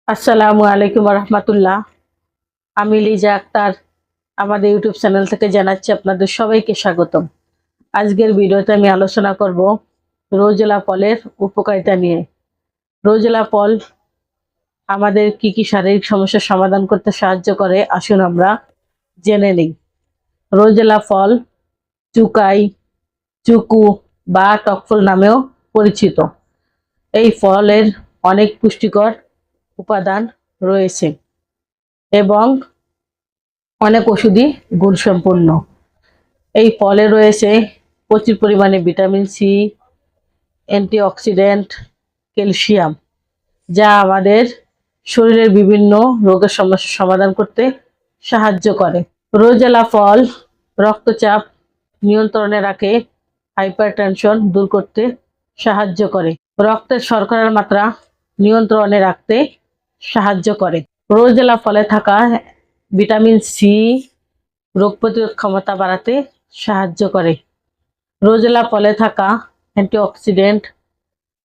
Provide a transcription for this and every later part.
আসসালামু আলাইকুম রহমতুল্লাহ। আমি লিজা আক্তার আমাদের ইউটিউব চ্যানেল থেকে জানাচ্ছি আপনাদের সবাইকে স্বাগতম। আজকের ভিডিওতে আমি আলোচনা করব রোজেলা ফলের উপকারিতা নিয়ে। রোজেলা ফল আমাদের কি কি শারীরিক সমস্যার সমাধান করতে সাহায্য করে আসুন আমরা জেনে নিই। রোজেলা ফল চুকাই, চুকু বা টকফল নামেও পরিচিত। এই ফলের অনেক পুষ্টিকর উপাদান রয়েছে এবং অনেক ওষুধি গুণসম্পন্ন। এই ফলে রয়েছে প্রচুর পরিমাণে ভিটামিন সি, অ্যান্টিঅক্সিডেন্ট, ক্যালসিয়াম, যা আমাদের শরীরের বিভিন্ন রোগের সমস্যার সমাধান করতে সাহায্য করে। রোজেলা ফল রক্তচাপ নিয়ন্ত্রণে রাখে, হাইপারটেনশন দূর করতে সাহায্য করে, রক্তের শর্করার মাত্রা নিয়ন্ত্রণে রাখতে সাহায্য করে। রোজেলা ফলে থাকা ভিটামিন সি রোগ প্রতিরোধ ক্ষমতা বাড়াতে সাহায্য করে। রোজেলা ফলে থাকা অ্যান্টিঅক্সিডেন্ট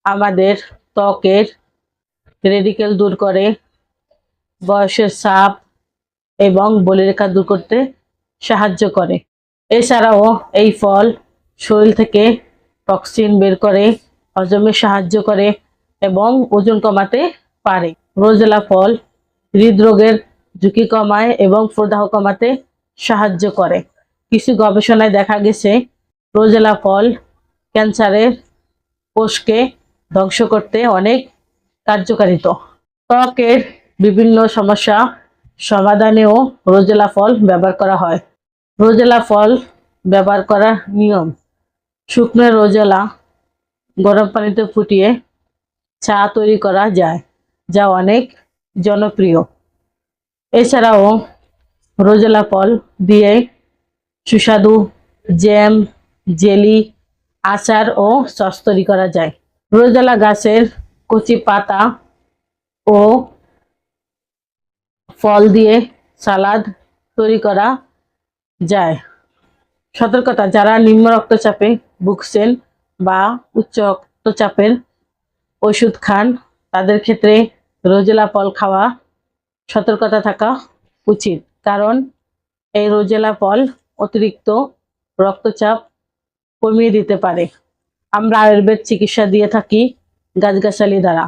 আমাদের ত্বকের রেডিকেল দূর করে, বয়সের ছাপ এবং বলিরেখা দূর করতে সাহায্য করে। এছাড়াও এই ফল শরীর থেকে টক্সিন বের করে, হজমে সাহায্য করে এবং ওজন কমাতে পারে। রোজেলা ফল হৃদরোগের ঝুঁকি কমায় এবং প্রদাহ কমাতে সাহায্য করে। কিছু গবেষণায় দেখা গেছে রোজেলা ফল ক্যান্সারের কোষকে ধ্বংস করতে অনেক কার্যকারিত। ত্বকের বিভিন্ন সমস্যা সমাধানেও রোজেলা ফল ব্যবহার করা হয়। রোজেলা ফল ব্যবহার করার নিয়ম: শুকনো রোজেলা গরম পানিতে ফুটিয়ে চা তৈরি করা যায়, যা অনেক জনপ্রিয়। এছাড়াও রোজেলা ফল দিয়ে সুস্বাদু জ্যাম, জেলি, আচার ও সস তৈরি করা যায়। রোজেলা গাছের কচি পাতা ও ফল দিয়ে সালাদ তৈরি করা যায়। সতর্কতা: যারা নিম্ন রক্তচাপে ভুগছেন বা উচ্চ রক্তচাপের ওষুধ খান তাদের ক্ষেত্রে রোজেলা ফল খাওয়া সতর্কতা থাকা উচিত, কারণ এই রোজেলা ফল অতিরিক্ত রক্তচাপ কমিয়ে দিতে পারে। আমরা আয়ুর্বেদ চিকিৎসা দিয়ে থাকি গাছগাছালি দ্বারা।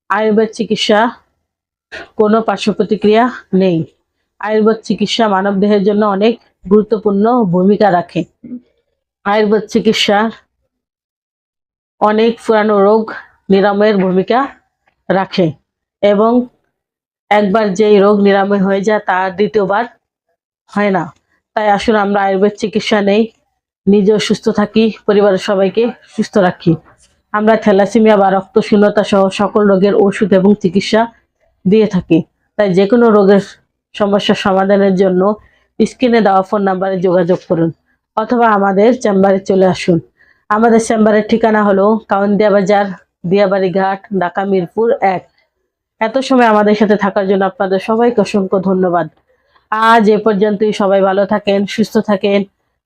আয়ুর্বেদ চিকিৎসা কোনো পার্শ্ব প্রতিক্রিয়া নেই। আয়ুর্বেদ চিকিৎসা মানবদেহের জন্য অনেক গুরুত্বপূর্ণ ভূমিকা রাখে। আয়ুর্বেদ চিকিৎসার অনেক পুরানো রোগ নিরাময়ের ভূমিকা রাখে এবং একবার যেই রোগ নিরাময় হয়ে যায় তা দ্বিতীয়বার হয় না। তাই আসুন আমরা আয়ুর্বেদ চিকিৎসা নেই, নিজেও সুস্থ থাকি, পরিবারের সবাইকে সুস্থ রাখি। আমরা থ্যালাসেমিয়া বা রক্তশূন্যতা সহ সকল রোগের ওষুধ এবং চিকিৎসা দিয়ে থাকি। তাই যে কোনো রোগের সমস্যার সমাধানের জন্য স্ক্রিনে দেওয়া ফোন নাম্বারে যোগাযোগ করুন অথবা আমাদের চেম্বারে চলে আসুন। আমাদের চেম্বারের ঠিকানা হলো কাউন্দিয়া বাজার, দিয়াবাড়ি ঘাট, ঢাকা মিরপুর 1। এত সময় আমাদের সাথে থাকার জন্য আপনাদের সবাইকে অসংখ্য ধন্যবাদ। আজ এ পর্যন্তই। সবাই ভালো থাকেন, সুস্থ থাকেন।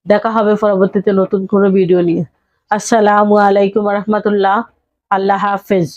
দেখা হবে পরবর্তীতে নতুন কোনো ভিডিও নিয়ে। আসসালামু আলাইকুম রহমতুল্লাহ। আল্লাহ হাফেজ।